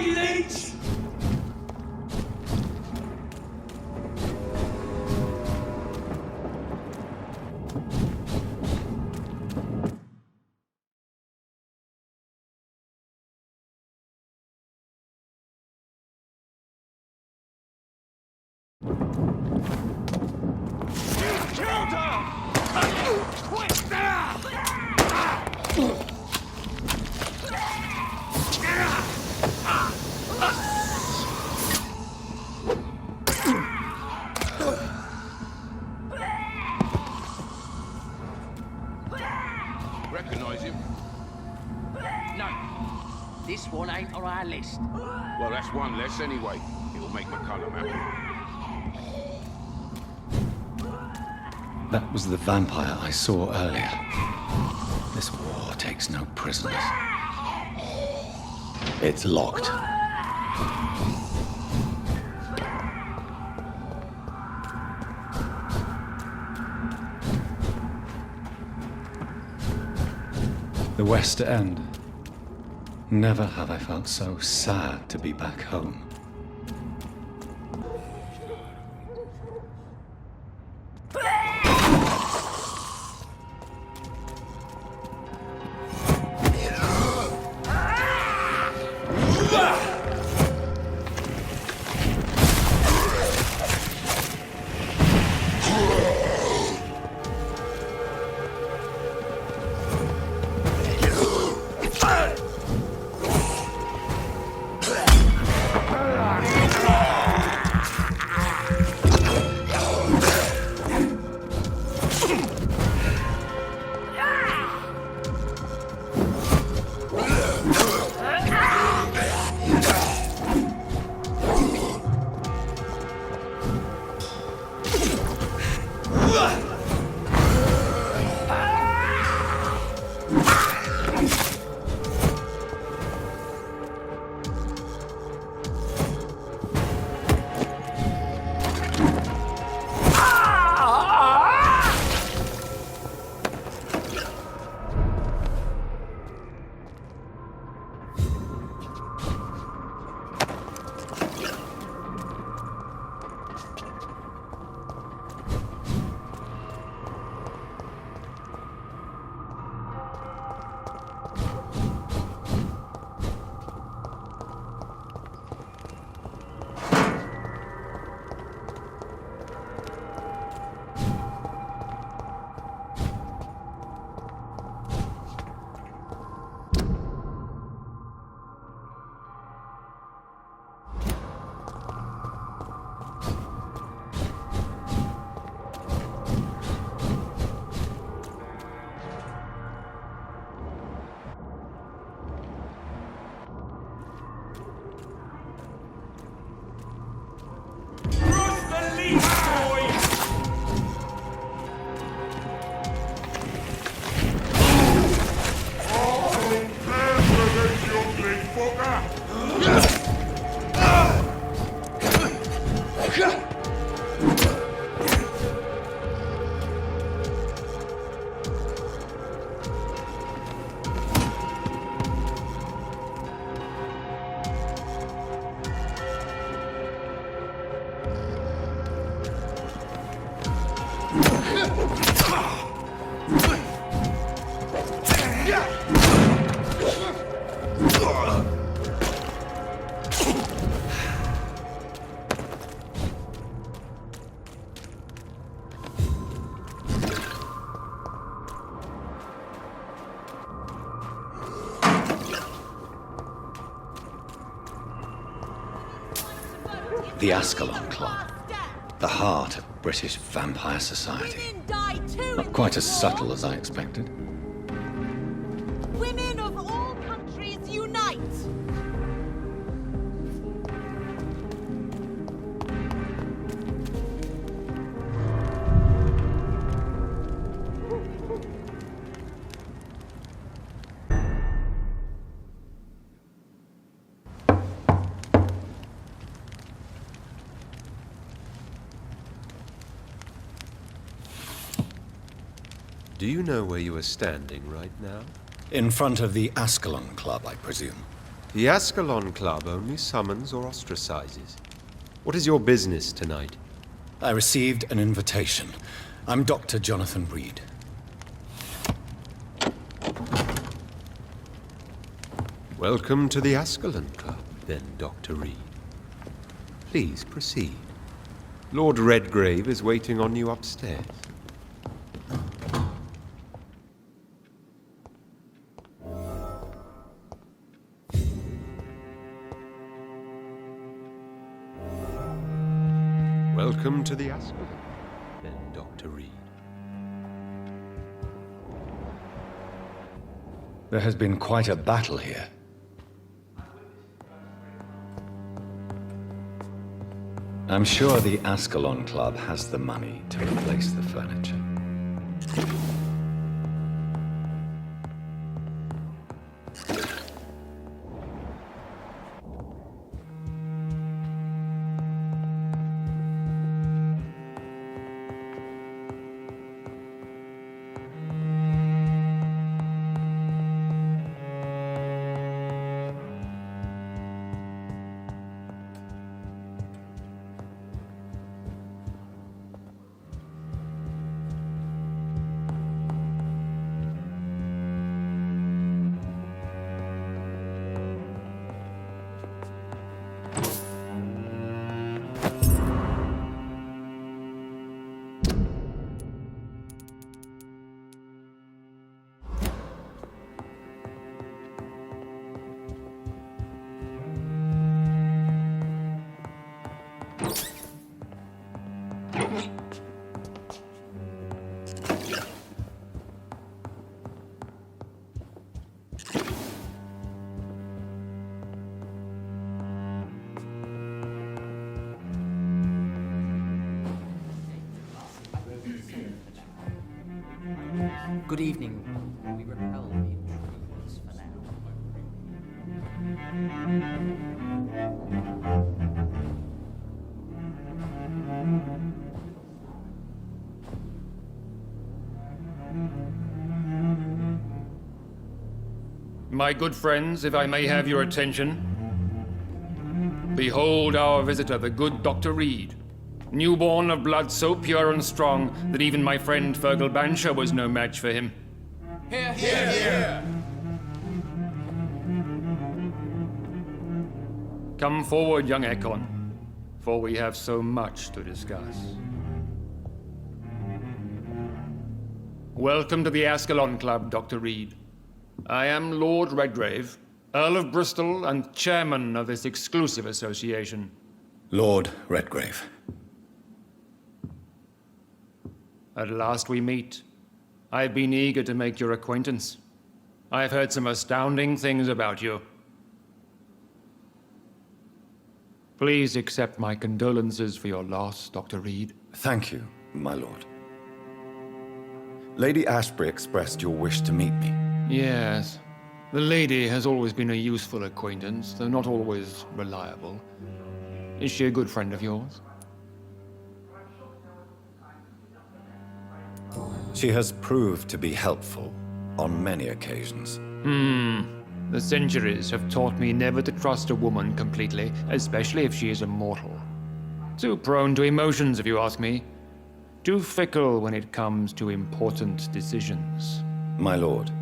me, leech! Recognize him? No. This one ain't on our list. Well, that's one less anyway. It'll make McCullum happy. That was the vampire I saw earlier. This war takes no prisoners. It's locked. The West End. Never have I felt so sad to be back home. The Ascalon Club. The heart of British vampire society. Not quite as subtle as I expected. Women of all countries unite! Do you know where you are standing right now? In front of the Ascalon Club, I presume. The Ascalon Club only summons or ostracizes. What is your business tonight? I received an invitation. I'm Dr. Jonathan Reed. Welcome to the Ascalon Club, then, Dr. Reed. Please proceed. Lord Redgrave is waiting on you upstairs. Welcome to the Ascalon, then, Dr. Reed. There has been quite a battle here. I'm sure the Ascalon Club has the money to replace the furniture. Good evening. We repel the intruders for now. My good friends, if I may have your attention. Behold our visitor, the good Dr. Reed. Newborn of blood so pure and strong that even my friend Fergal Bansher was no match for him. Hear, hear, hear! Come forward, young Ekon, for we have so much to discuss. Welcome to the Ascalon Club, Dr. Reed. I am Lord Redgrave, Earl of Bristol and chairman of this exclusive association. Lord Redgrave. At last we meet. I've been eager to make your acquaintance. I've heard some astounding things about you. Please accept my condolences for your loss, Dr. Reed. Thank you, my lord. Lady Ashbury expressed your wish to meet me. Yes. The lady has always been a useful acquaintance, though not always reliable. Is she a good friend of yours? She has proved to be helpful on many occasions. The centuries have taught me never to trust a woman completely, especially if she is a mortal. Too prone to emotions, if you ask me. Too fickle when it comes to important decisions. My lord,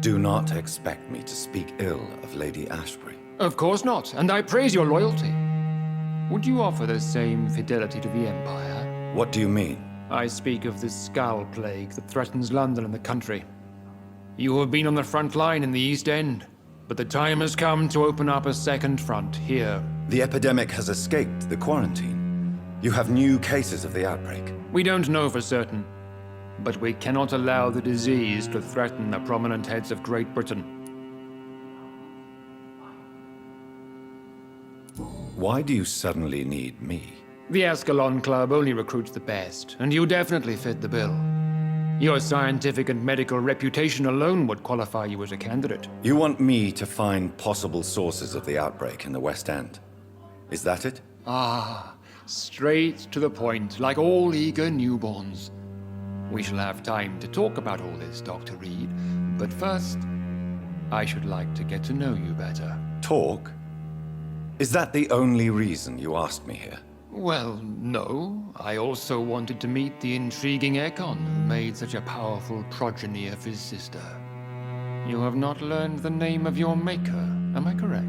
do not expect me to speak ill of Lady Ashbury. Of course not, and I praise your loyalty. Would you offer the same fidelity to the Empire? What do you mean? I speak of the Skull Plague that threatens London and the country. You have been on the front line in the East End, but the time has come to open up a second front here. The epidemic has escaped the quarantine. You have new cases of the outbreak. We don't know for certain, but we cannot allow the disease to threaten the prominent heads of Great Britain. Why do you suddenly need me? The Ascalon Club only recruits the best, and you definitely fit the bill. Your scientific and medical reputation alone would qualify you as a candidate. You want me to find possible sources of the outbreak in the West End. Is that it? Ah, straight to the point, like all eager newborns. We shall have time to talk about all this, Dr. Reed, but first, I should like to get to know you better. Talk? Is that the only reason you asked me here? Well, no. I also wanted to meet the intriguing Ekon who made such a powerful progeny of his sister. You have not learned the name of your maker, am I correct?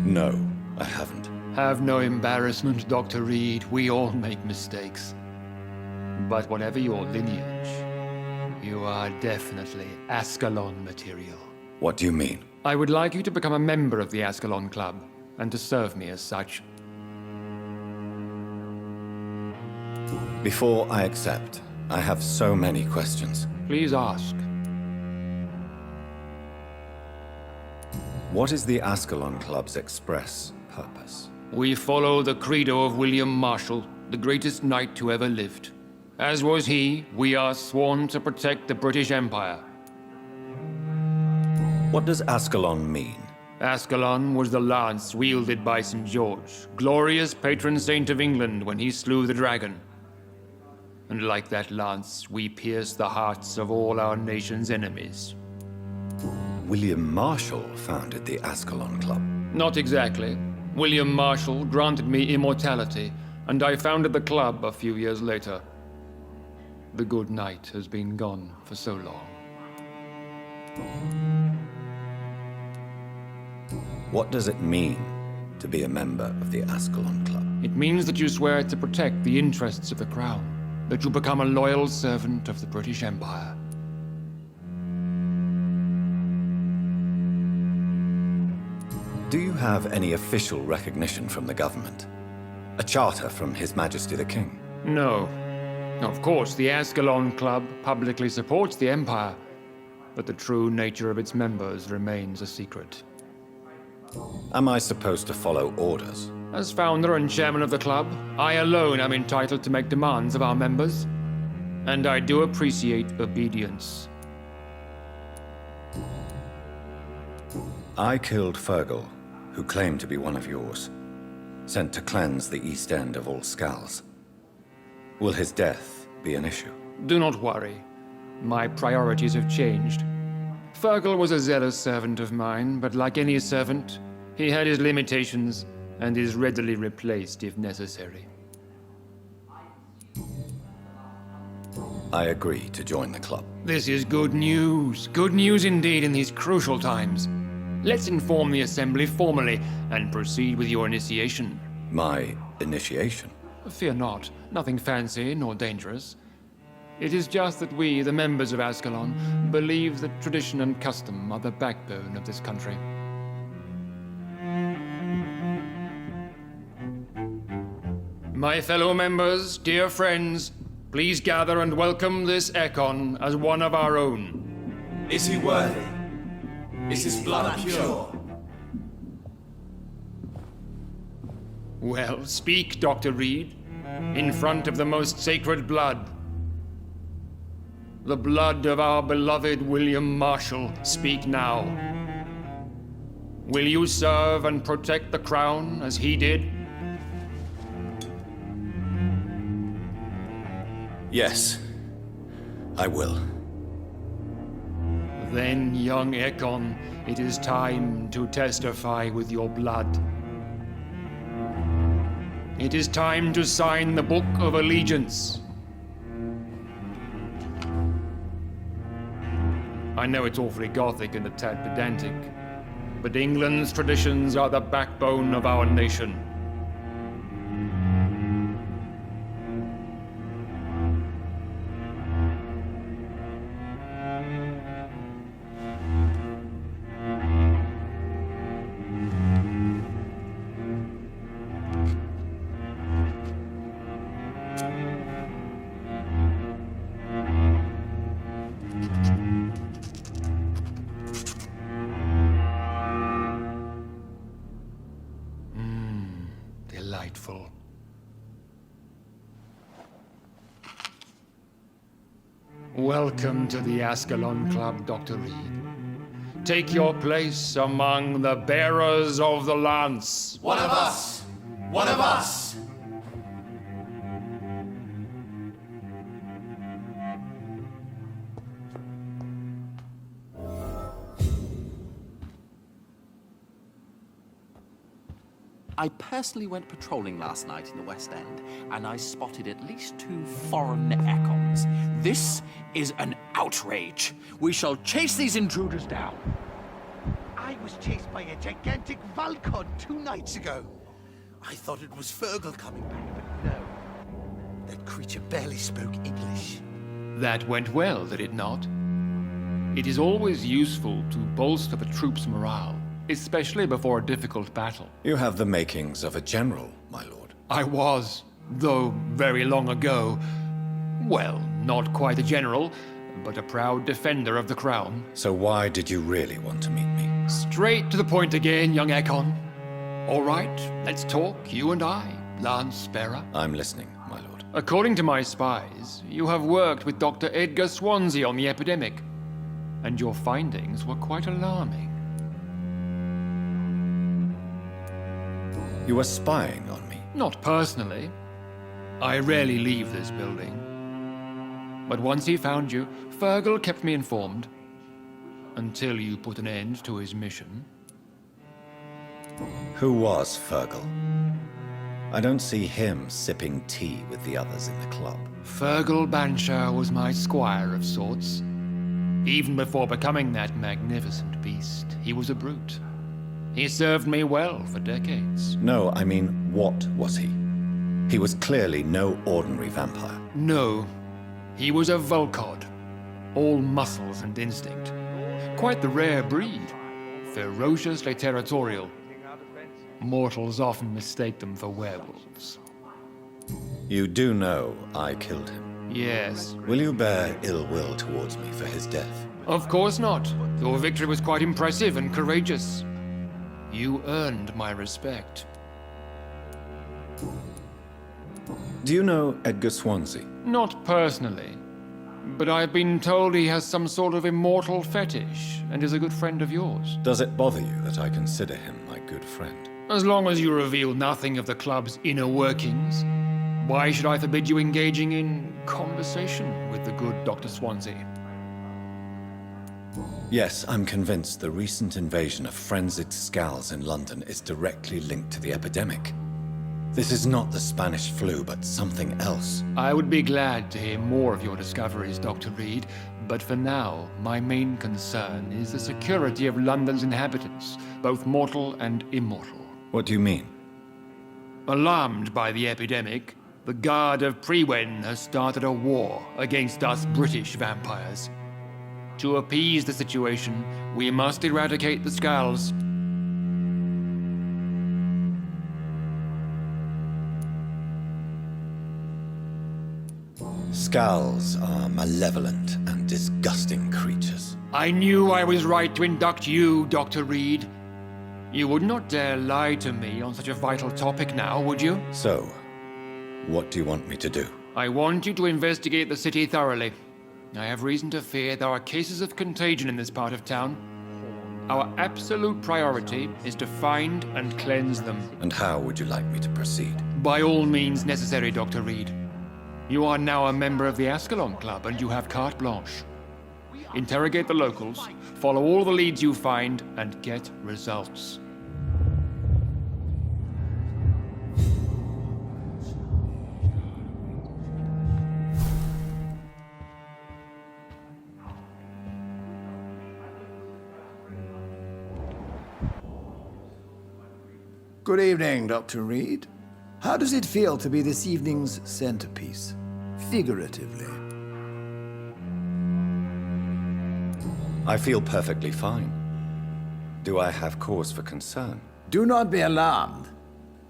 No, I haven't. Have no embarrassment, Dr. Reed. We all make mistakes. But whatever your lineage, you are definitely Ascalon material. What do you mean? I would like you to become a member of the Ascalon Club, and to serve me as such. Before I accept, I have so many questions. Please ask. What is the Ascalon Club's express purpose? We follow the credo of William Marshall, the greatest knight who ever lived. As was he, we are sworn to protect the British Empire. What does Ascalon mean? Ascalon was the lance wielded by St. George, glorious patron saint of England when he slew the dragon. And like that lance, we pierce the hearts of all our nation's enemies. William Marshall founded the Ascalon Club. Not exactly. William Marshall granted me immortality, and I founded the club a few years later. The good knight has been gone for so long. What does it mean to be a member of the Ascalon Club? It means that you swear to protect the interests of the crown, that you become a loyal servant of the British Empire. Do you have any official recognition from the government? A charter from His Majesty the King? No. Of course, the Ascalon Club publicly supports the Empire, but the true nature of its members remains a secret. Am I supposed to follow orders? As founder and chairman of the club, I alone am entitled to make demands of our members, and I do appreciate obedience. I killed Fergal, who claimed to be one of yours, sent to cleanse the East End of all Skulls. Will his death be an issue? Do not worry. My priorities have changed. Fergal was a zealous servant of mine, but like any servant, he had his limitations and is readily replaced if necessary. I agree to join the club. This is good news. Good news indeed in these crucial times. Let's inform the Assembly formally and proceed with your initiation. My initiation? Fear not. Nothing fancy nor dangerous. It is just that we, the members of Ascalon, believe that tradition and custom are the backbone of this country. My fellow members, dear friends, please gather and welcome this Ekon as one of our own. Is he worthy? Is his blood pure? Well, speak, Dr. Reed, in front of the most sacred blood. The blood of our beloved William Marshall, speak now. Will you serve and protect the crown as he did? Yes, I will. Then, young Ekon, it is time to testify with your blood. It is time to sign the Book of Allegiance. I know it's awfully gothic and a tad pedantic, but England's traditions are the backbone of our nation. Delightful. Welcome to the Ascalon Club, Dr. Reed. Take your place among the bearers of the lance. One of us! One of us! I personally went patrolling last night in the West End, and I spotted at least 2 foreign econs. This is an outrage. We shall chase these intruders down. I was chased by a gigantic Valcon 2 nights ago. I thought it was Fergal coming back, but no. That creature barely spoke English. That went well, did it not? It is always useful to bolster the troops' morale, especially before a difficult battle. You have the makings of a general, my lord. I was, though very long ago. Well, not quite a general, but a proud defender of the crown. So why did you really want to meet me? Straight to the point again, young Ekon. All right, let's talk, you and I, Lance Sparrow. I'm listening, my lord. According to my spies, you have worked with Dr. Edgar Swansea on the epidemic, and your findings were quite alarming. You were spying on me? Not personally. I rarely leave this building. But once he found you, Fergal kept me informed. Until you put an end to his mission. Who was Fergal? I don't see him sipping tea with the others in the club. Fergal Banshire was my squire of sorts. Even before becoming that magnificent beast, he was a brute. He served me well for decades. No, I mean, what was he? He was clearly no ordinary vampire. No, he was a Volcod, all muscles and instinct. Quite the rare breed, ferociously territorial. Mortals often mistake them for werewolves. You do know I killed him. Yes. Will you bear ill will towards me for his death? Of course not. Your victory was quite impressive and courageous. You earned my respect. Do you know Edgar Swansea? Not personally, but I've been told he has some sort of immortal fetish and is a good friend of yours. Does it bother you that I consider him my good friend? As long as you reveal nothing of the club's inner workings, why should I forbid you engaging in conversation with the good Dr. Swansea? Yes, I'm convinced the recent invasion of frenzied Scals in London is directly linked to the epidemic. This is not the Spanish flu, but something else. I would be glad to hear more of your discoveries, Dr. Reed, but for now, my main concern is the security of London's inhabitants, both mortal and immortal. What do you mean? Alarmed by the epidemic, the Guard of Prewen has started a war against us British vampires. To appease the situation, we must eradicate the Scals. Scals are malevolent and disgusting creatures. I knew I was right to induct you, Dr. Reed. You would not dare lie to me on such a vital topic now, would you? So, what do you want me to do? I want you to investigate the city thoroughly. I have reason to fear there are cases of contagion in this part of town. Our absolute priority is to find and cleanse them. And how would you like me to proceed? By all means necessary, Dr. Reed. You are now a member of the Ascalon Club and you have carte blanche. Interrogate the locals, follow all the leads you find, and get results. Good evening, Dr. Reed. How does it feel to be this evening's centerpiece? Figuratively. I feel perfectly fine. Do I have cause for concern? Do not be alarmed.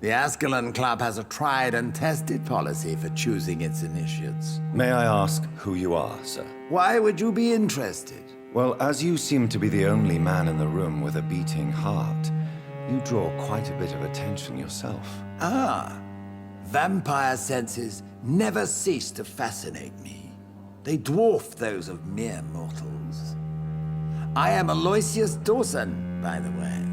The Ascalon Club has a tried and tested policy for choosing its initiates. May I ask who you are, sir? Why would you be interested? Well, as you seem to be the only man in the room with a beating heart, you draw quite a bit of attention yourself. Ah, vampire senses never cease to fascinate me. They dwarf those of mere mortals. I am Aloysius Dawson, by the way.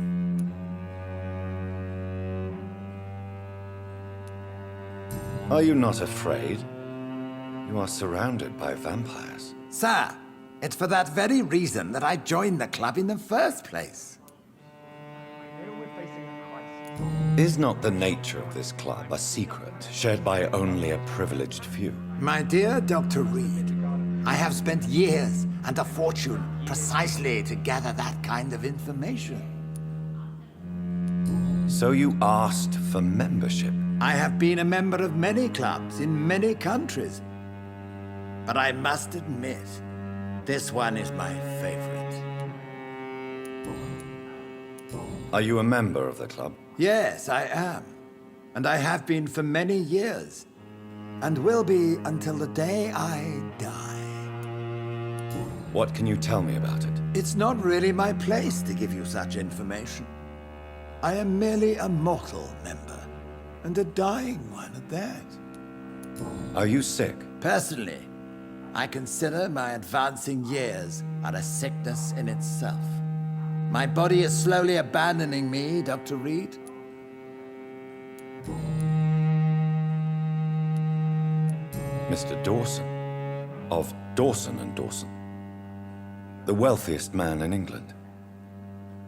Are you not afraid? You are surrounded by vampires. Sir, it's for that very reason that I joined the club in the first place. I know we're facing a crisis. Is not the nature of this club a secret shared by only a privileged few? My dear Dr. Reed, I have spent years and a fortune precisely to gather that kind of information. So you asked for membership? I have been a member of many clubs in many countries. But I must admit, this one is my favorite. Are you a member of the club? Yes, I am. And I have been for many years. And will be until the day I die. What can you tell me about it? It's not really my place to give you such information. I am merely a mortal member, and a dying one at that. Are you sick? Personally, I consider my advancing years are a sickness in itself. My body is slowly abandoning me, Dr. Reed. Mr. Dawson, of Dawson and Dawson, the wealthiest man in England.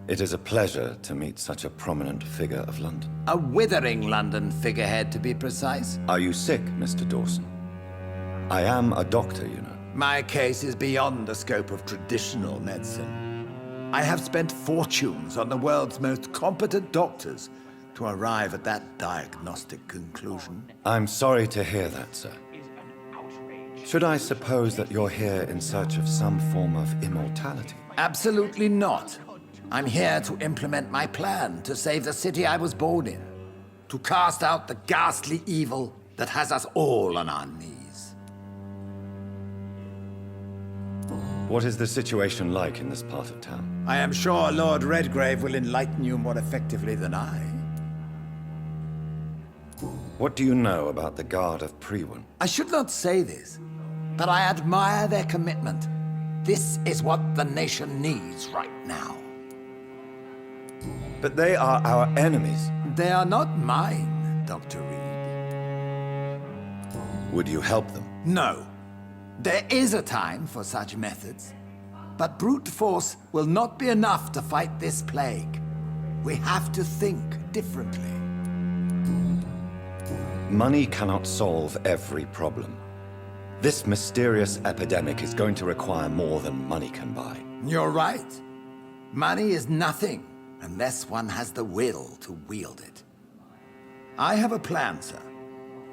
It is a pleasure to meet such a prominent figure of London. A withering London figurehead, to be precise. Are you sick, Mr. Dawson? I am a doctor, you know. My case is beyond the scope of traditional medicine. I have spent fortunes on the world's most competent doctors to arrive at that diagnostic conclusion. I'm sorry to hear that, sir. Should I suppose that you're here in search of some form of immortality? Absolutely not. I'm here to implement my plan to save the city I was born in. To cast out the ghastly evil that has us all on our knees. What is the situation like in this part of town? I am sure Lord Redgrave will enlighten you more effectively than I. What do you know about the Guard of Priwen? I should not say this, but I admire their commitment. This is what the nation needs right now. But they are our enemies. They are not mine, Dr. Reed. Would you help them? No. There is a time for such methods. But brute force will not be enough to fight this plague. We have to think differently. Money cannot solve every problem. This mysterious epidemic is going to require more than money can buy. You're right. Money is nothing unless one has the will to wield it. I have a plan, sir.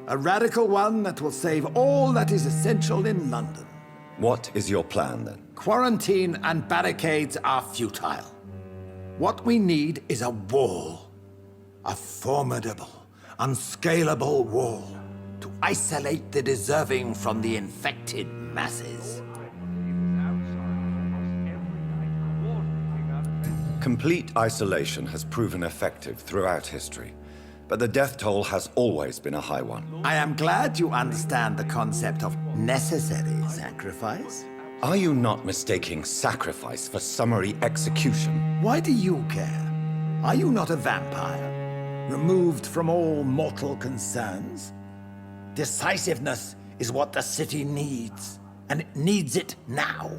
A radical one that will save all that is essential in London. What is your plan, then? Quarantine and barricades are futile. What we need is a wall. A formidable, unscalable wall to isolate the deserving from the infected masses. Complete isolation has proven effective throughout history, but the death toll has always been a high one. I am glad you understand the concept of necessary sacrifice. Are you not mistaking sacrifice for summary execution? Why do you care? Are you not a vampire, removed from all mortal concerns? Decisiveness is what the city needs, and it needs it now.